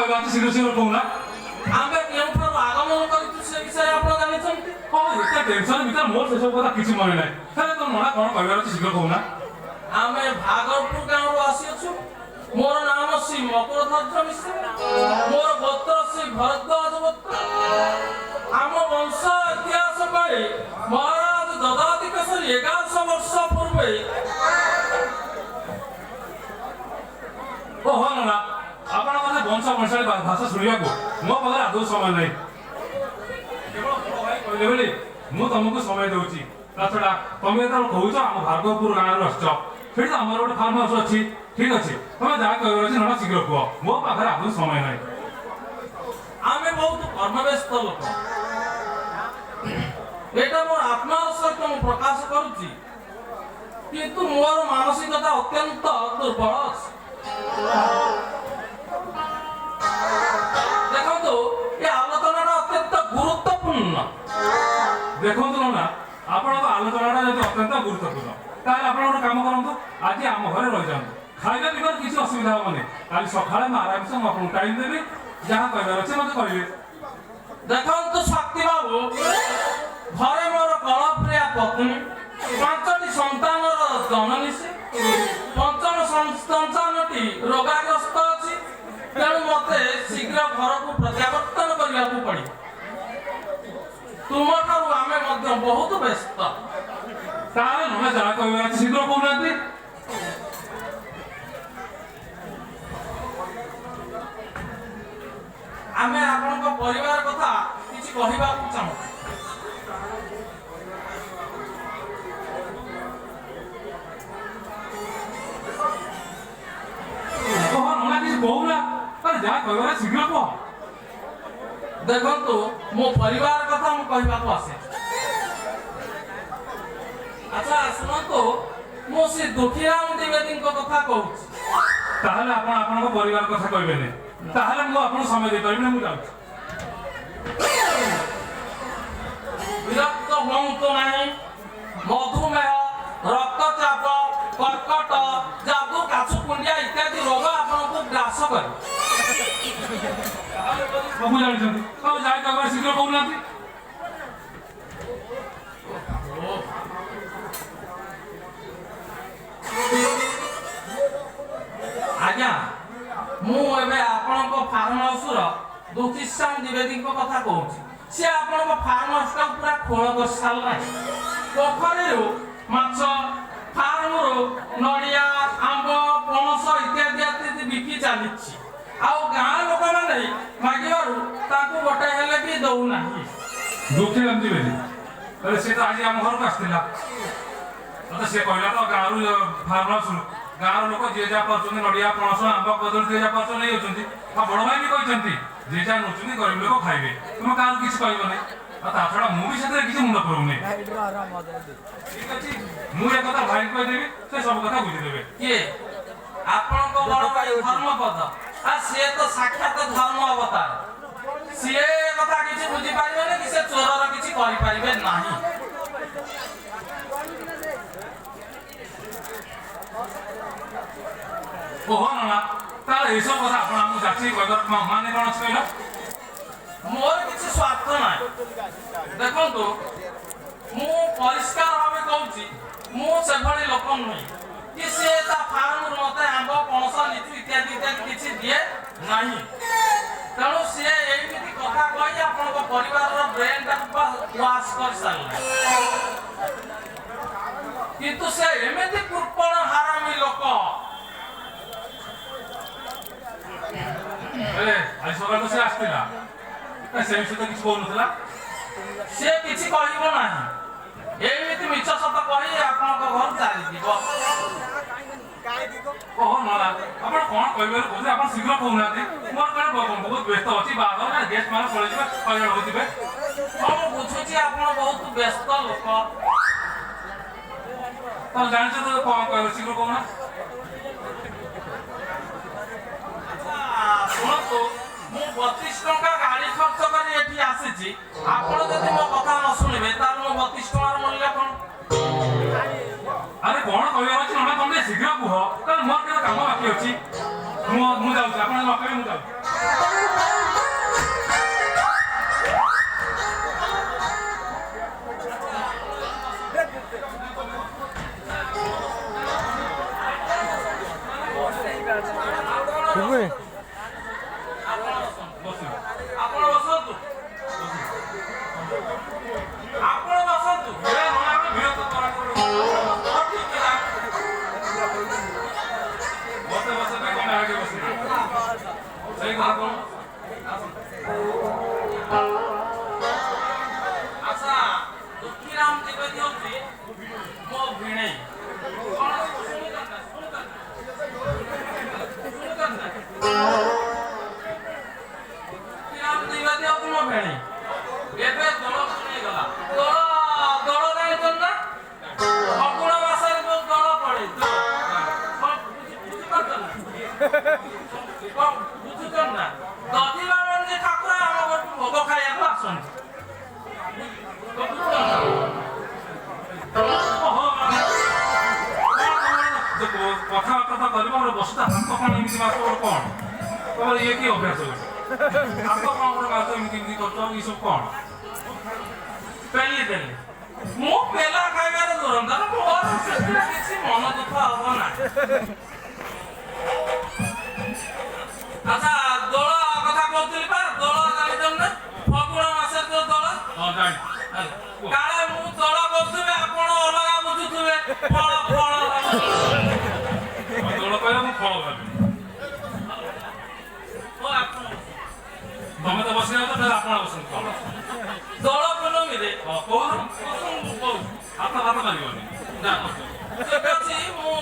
କହିବା ଅଛି ଶୀଘ୍ର ଶୀଘ୍ର କହୁନା। ଆମେ କେଉଁଠାରୁ ଆଗମନ କରିଛୁ ସେ ବିଷୟରେ ଆପଣ ଜାଣିଛନ୍ତି? ହଁ ଏତେ ଟେନସନ ଭିତରେ ମୋର ସେସବୁ କଥା କିଛି ମନେ ନାହିଁ। ହେଲେ ତୋ ନନା କଣ କହିବାର ଅଛି ଶୀଘ୍ର କହୁନା। ଆମେ ଭାଗଲପୁର ଗାଁରୁ ଆସିଅଛୁ। ମୋର ନାମ ଶ୍ରୀ ମକରଧ୍ୱଜ ମିଶ୍ର, ମୋର ଗୋତ୍ର ଶ୍ରୀ ଭରଦ୍ୱାଜ ଗୋତ୍ର। ଆମ ବଂଶ ଇତିହାସ କହି ମହାରାଜ ଦଦାତି କେଶରୀ 1100 ବର୍ଷ ପୂର୍ବେ ଓହୋ ନନା ଆପଣ ମାନେ ବଂଶ ବଂଶାଳୀ ଭାଷା ଶୁଣିବାକୁ ମୋ ପାଖରେ ଆଦୌ ସମୟ ନାହିଁ। କେବଳ ବଡ଼ ଭାଇ କହିଲେ ବୋଲି ମୁଁ ତମକୁ ସମୟ ଦେଉଛି। ତା ଛଡ଼ା ତମେ ଯେତେବେଳେ କହୁଛ ଆମ ଭାର୍ଗବପୁର ଗାଁରୁ ଆସିଛ, ସେଠି ତ ଆମର ଗୋଟେ ଫାର୍ମ ହାଉସ୍ ଅଛି। ଠିକ ଅଛି ତମେ ଯାହା କହିବାର ଅଛି ନନା ଶୀଘ୍ର କୁହ, ମୋ ପାଖରେ ଆଦୌ ସମୟ ନାହିଁ। ଆମେ ବହୁତ କର୍ମବ୍ୟସ୍ତ ଲୋକ। ଏଇଟା ମୋର ଆତ୍ମାର ସହିତ ମୁଁ ପ୍ରକାଶ କରୁଛି, କିନ୍ତୁ ମୋର ମାନସିକତା ଅତ୍ୟନ୍ତ ଦୁର୍ବଳ ଅଛି। ଦେଖନ୍ତୁ ଏ ଆଲୋଚନାଟା ଅତ୍ୟନ୍ତ ଗୁରୁତ୍ୱପୂର୍ଣ୍ଣ। ଦେଖନ୍ତୁ ନନା ଆପଣଙ୍କ ଆଲୋଚନାଟା ଯଦି ଅତ୍ୟନ୍ତ ଗୁରୁତ୍ୱପୂର୍ଣ୍ଣ ତାହେଲେ ଆପଣ ଗୋଟେ କାମ କରନ୍ତୁ, ଆଜି ଆମ ଘରେ ରହିଯାଆନ୍ତୁ। ଖାଇବା ପିଇବାର କିଛି ଅସୁବିଧା ହବନି। କାଲି ସକାଳେ ମୁଁ ଆରାମସେ ମୁଁ ଆପଣଙ୍କୁ ଟାଇମ୍ ଦେବି, ଯାହା କହିବାର ଅଛି ମୋତେ କହିବେ। ଦେଖନ୍ତୁ ଶକ୍ତି ବାବୁ, ଘରେ ମୋର କଳପ୍ରିୟା ପତ୍ନୀ, 5ଟି ସନ୍ତାନର ଜନନୀ ସେ, ପଞ୍ଚମ ସନ୍ତାନଟି ରୋଗାଗ୍ରସ୍ତ ଅଛି। ତେଣୁ ମୋତେ ଶୀଘ୍ର ଘରକୁ ପ୍ରତ୍ୟାବର୍ତ୍ତନ କରିବାକୁ ପଡ଼ିବ। ତୁମଠାରୁ ଆମେ ମଧ୍ୟ ବହୁତ ବ୍ୟସ୍ତ। ତାହେଲେ ନନା ଯାହା କହିବାର ଅଛି ଶୀଘ୍ର କହୁନାହାନ୍ତି। ଆମେ ଆପଣଙ୍କ ପରିବାର କଥା କିଛି କହିବାକୁ ଚାହୁଁ। ନନା କିଛି କହୁନା, ଯାହା କହିବାର ଶୀଘ୍ର କୁହ। ଦେଖନ୍ତୁ ମୋ ପରିବାର କଥା ମୁଁ କହିବାକୁ ଆସେ। ଆଚ୍ଛା ଶୁଣନ୍ତୁ, ମୁଁ ସେ ଦୁଃଖୀରାମ ଦ୍ୱିବେଦୀଙ୍କ କଥା କହୁଛି। ତାହେଲେ ଆପଣ ଆପଣଙ୍କ ପରିବାର କଥା କହିବେନି, ତାହେଲେ ମୁଁ ଆପଣଙ୍କୁ ସମୟ ଦେଇପାରିବିନି, ମୁଁ ଯାଉଛି। ବିରକ୍ତ ହୁଅନ୍ତୁ ନାହିଁ। ମଧୁମେହ, ରକ୍ତଚାପ, କର୍କଟ, ଯାଦୁ, କାଛୁକୁଣ୍ଡିଆ ଇତ୍ୟାଦି ରୋଗ ଆପଣଙ୍କୁ ଗ୍ରାସ କରେ। ସବୁ ଜାଣିଛନ୍ତି, ଆଉ ଯାଇ କହିବାର ଶୀଘ୍ର କହୁନାହାନ୍ତି। ଆଜ୍ଞା, ମୁଁ ଏବେ ଆପଣଙ୍କ ଫାର୍ମ ହାଉସର ଦୁଃଖୀଶ୍ୟାମ ଦ୍ୱିବେଦୀଙ୍କ କଥା କହୁଛି। ସେ ଆପଣଙ୍କ ଫାର୍ମ ହାଉସଟାକୁ ପୁରା ଖୋଳ କରିସାରିଲାଣି। ପୋଖରୀରୁ ମାଛ, ଫାର୍ମରୁ ନଡ଼ିଆ, ଆମ୍ବ, ପଣସ ଇତ୍ୟାଦି ବିକି ଚାଲିଛି। ଆଉ ଗାଁ ଲୋକମାନେ ମାଗିବାରୁ ତାଙ୍କୁ ଗୋଟେ ହେଲେ ବି ଦଉନାହିଁ। ଦୁଃଖୀରାମ ଦ୍ୱିବେଦୀ, ତାହେଲେ ସେ ତ ଆଜି ଆମ ଘରକୁ ଆସିଥିଲା। ସେ କହିଲା ତ ଗାଁରୁ ଫାର୍ମ ହାଉସରୁ ଗାଁର ଲୋକ ଯିଏ ଯାହା ପାରୁଛନ୍ତି ନଡ଼ିଆ, ପଣସ, ଆମ୍ବ, କଦଳୀ ଯିଏ ଯାହା ପାରୁଛନ୍ତି ନେଇଯାଉଛନ୍ତି। ଆଉ ବଡ଼ ଭାଇ ବି କହିଛନ୍ତି ଯିଏ ଯାହା ନଉଛନ୍ତି ଗରିବ ଲୋକ ଖାଇବେ, ତୁମେ କାହାକୁ କିଛି କହିବନି। ଆଉ ତା ଛଡ଼ା ମୁଁ ବି ସେଥିରେ କିଛି ମୁଣ୍ଡ ପୁରଉନି। ଠିକ ଅଛି, ମୁଁ ଏ କଥା ଭାଇଙ୍କୁ କହିଦେବି, ସେ ସବୁ କଥା ବୁଝିଦେବେ। କିଏ? ଆପଣଙ୍କ ବଡ଼ ଭାଇ ଧର୍ମପଦ। ଆଉ ସିଏ ତ ସାକ୍ଷାତ ଧର୍ମ ଅବତାର। ସିଏ କଥା କିଛି ବୁଝିପାରିବେନି କି ସେ ଚୋରର କିଛି କରିପାରିବେ ନାହିଁ। ଓହୋ ନନା, ତାହେଲେ ଏସବୁ କଥା ଆପଣ ଆମକୁ ଯାଚିକି କହିବାର ମାନେ କ'ଣ ଅଛି କହିଲ? ମୋର କିଛି ସ୍ୱାର୍ଥ ନାହିଁ। ଦେଖନ୍ତୁ ମୁଁ ପରିଷ୍କାର ଭାବେ କହୁଛି, ମୁଁ ସେଭଳି ଲୋକ ନୁହେଁ କି ସିଏ ତା ଫାର୍ମରୁ ମୋତେ ଆମ୍ବ, ପଣସ, ଲିଚୁ ଇତ୍ୟାଦି କିଛି ଦିଏ ନାହିଁ। ତେଣୁ ସିଏ ଏମିତି କଥା କହି ଆପଣଙ୍କ ପରିବାରର ବ୍ରେନଟାକୁ ୱାଶ କରିସାରିଲେ। କିନ୍ତୁ ସେ ଏମିତି କୃପଣ ହାରାମି ଲୋକ। ଆଜି ସକାଳେ ତ ସେ ଆସିଥିଲା, ସେ ବିଷୟରେ କିଛି କହୁନଥିଲା। ସେ କିଛି କହିବ ନାହିଁ, ଏମିତି ମିଛ ସତ କହି ଆପଣଙ୍କ ଘରୁ ଚାଲିଯିବ। ଓହୋ ନନା, ଆପଣ କ'ଣ କହିବେ କହୁଥିଲେ, ଆପଣ ଶୀଘ୍ର କହୁନାହାନ୍ତି। ମୋର କ'ଣ ବହୁତ ବ୍ୟସ୍ତ ଅଛି, ବାହାଘର ଗେଷ୍ଟ ମାନେ ପଳେଇଯିବେ, ହଇରାଣ ହଉଥିବେ। ମୁଁ ବୁଝୁଛି ଆପଣ ବହୁତ ବ୍ୟସ୍ତ ଲୋକ। ତମେ ଜାଣିଛ ତ କ'ଣ କହିବ, ଶୀଘ୍ର କହୁନା। ଶୁଣନ୍ତୁ, ମୁଁ 32 ଟଙ୍କା ଗାଡ଼ି ଖର୍ଚ୍ଚ କରି ଏଠି ଆସିଛି। ଆପଣ ଯଦି ମୋ କଥା ନ ଶୁଣିବେ ତାହେଲେ ମୋ 32 ଟଙ୍କାର ମୂଲ୍ୟ କ'ଣ? ଆରେ କ'ଣ କହିବାର ଅଛି ନନା, ତମେ ଶୀଘ୍ର କୁହ, କାରଣ ମୋର କେତେ କାମ ବାକି ଅଛି। ମୁଁ ଯାଉଛି, ଆପଣ ନ କହିବେ ମୁଁ ଯାଉଛି। ସେଇ କଥା କଣ ଆଚ୍ଛା ଦୁଃଖୀରାମ ଦ୍ୱିବେଦୀ ହଉଛି ମୋ ଭିଣେଇ କଣ ଶୁଣୁଛନ୍ତି ଦୁଃଖୀରାମ ଦ୍ୱିବେଦୀ ହଉଛି ମୋ ଭିଣେଇ ଏବେ ଦୋଳ ଶୁଣିଗଲା ଦୋଳ ଜାଣିଛନ୍ତି ନା ଫଗୁଣ ମାସରେ ଯୋଉ ଦୋଳ ପଡେ ବୁଝୁଛନ୍ତି ନା ଦଧିବାବନ ଠାକୁର ଆମ ଘରକୁ ଭୋଗ ଖାଇବାକୁ ଆସନ୍ତି କଥାବାର୍ତ୍ତା କରିବ ମୋର ବସୁଟା ହାତ କଣ ଏମିତି ମାସ କଣ ତମର ଇଏ କି ଅଭ୍ୟାସ ହାତ କଣ ଗୋଟେ ମାସ ଏମିତି ଏମିତି କରୁଛ ଏସବୁ କଣ ପେଲି ଦେଲି ମୁଁ ପେଲା ଖାଇବାରେ ଦୂରନ୍ତା ମୋର ସେଥିରେ କିଛି ମନ ଦୁଃଖ ହବ ନା ଆଚ୍ଛା ଦୋଳ କଥା କହୁଥିଲି ପା ଦୋଳ ଜାଣିଛନ୍ତି ନା ଫଗୁଣ ମାସରେ ଯୋଉ ଦୋଳ ହଁ ଜାଣି କାଳେ ମୁଁ ଦୋଳ କରୁଥିବି ଆପଣ ଅଲଗା ବୁଝୁଥିବେ ଫଳ ଫଳ ଦୋଳ କହିଲେ ମୁଁ ଫଳ ଭାବିବି ତମେ ତ ବସି ଯାଉଛ ତାହେଲେ ଆପଣ ବସନ୍ତୁ କଣ ଦୋଳ ପୂର୍ଣ୍ଣମୀରେ କହୁଛୁ ହାତ ହାତ ମାରିବନି ଠିକ ଅଛି ମୁଁ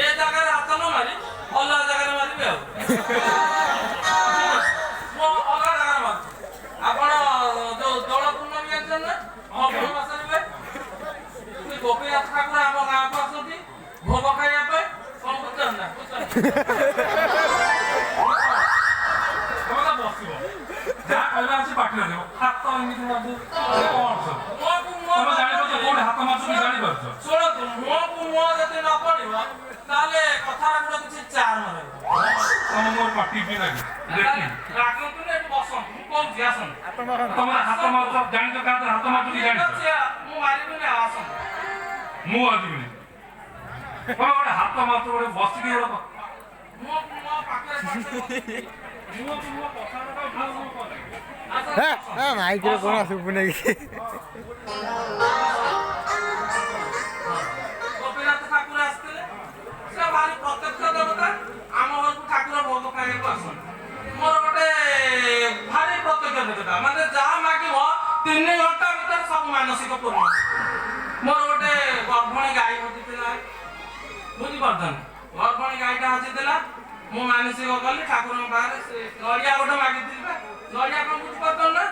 ଏ ଜାଗାରେ ହାତ ନ ମାରି ଅଲଗା ଜାଗାରେ ମାରିବି ଆଉ ମୁଁ ଅଲଗା ଜାଗାରେ ମାରୁଛି ଆପଣ ଯୋଉ ଦୋଳ ପୂର୍ଣ୍ଣମୀ ଜାଣିଛନ୍ତି ନା ଫଗୁଣ ମାସରେ ହୁଏ ଗୋପୀନାଥ ଠାକୁର ଆମ ଗାଁକୁ ଆସନ୍ତି ଭୋଗ ଖାଇବା ପାଇଁ କଣ ବୁଝୁଛନ୍ତି ନା ତମେ ତ ବସିବ ଯାହା କହିବା ଅଛି ପାଟିରେ ଦେବ ହାତ ଏମିତି ମାରୁଛୁ କଣ ସବୁ ତମେ ଜାଣିପାରୁଛ କୋଉଠି ହାତ ମାରୁଛ କି ଜାଣିପାରୁଛ ଶୁଣନ୍ତୁ ମୁହଁକୁ ମୁହଁ ଯଦି ନ ପଡିବ ତାହେଲେ କଥାର କିଛି ଚାର୍ମ ରହିବ ତମେ ମୋର ପାଟି ବି ଲାଗି ରାଗନ୍ତୁନି ଏଠି ବସନ୍ତୁ ମୁଁ କହୁଛି ଆସନ୍ତୁ ତମେ ହାତ ମାରୁଛ ଜାଣିଛ କାହା ହାତ ମାରୁଛ କି ଜାଣିଛ ମୁଁ ମାରିବିନି ଆସନ୍ତୁ ମୁଁ ଆସିବିନି ତମେ ଗୋଟେ ହାତ ମାରୁଛ ଗୋଟେ ବସିକି ଗୋଟେ ମୁହଁକୁ ମୁହଁ ପାଖରେ ମୁହଁକୁ ମୁହଁ କଥାଟା ମାଇକରେ କଣ ଶୁଭୁନି କି ଗୋପୀନାଥ ଠାକୁର ଆସିଥିଲେ ସେ ଭାରି ପ୍ରତ୍ୟକ୍ଷ ଦେବତା ଆମ ଘରକୁ ଠାକୁର ଭୋଗ ଖାଇବାକୁ ଆସନ୍ତି ମୋର ଗୋଟେ ଭାରି ପ୍ରତ୍ୟକ୍ଷ ଦେବତା ମାନେ ଯାହା ମାଗିବ 3 ଘଣ୍ଟା ଭିତରେ ସବୁ ମାନସିକ ପୂର୍ଣ୍ଣ ମୋର ଗୋଟେ ଗର୍ଭଣୀ ଗାଈ ହଜିଥିଲା ବୁଝିପାରୁଛନ୍ତି ଗର୍ଭଣୀ ଗାଈଟା ହଜିଥିଲା ମୁଁ ମାନସିକ କଲି ଠାକୁରଙ୍କ ପାଖରେ ସେ ନଡ଼ିଆ ଗୋଟେ ମାଗିଥିଲି ବା ନଡ଼ିଆ କଣ ବୁଝିପାରୁଛନ୍ତି ନା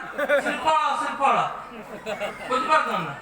ଶ୍ରୀଫଳ ବୁଝିପାରୁଛନ୍ତି ନା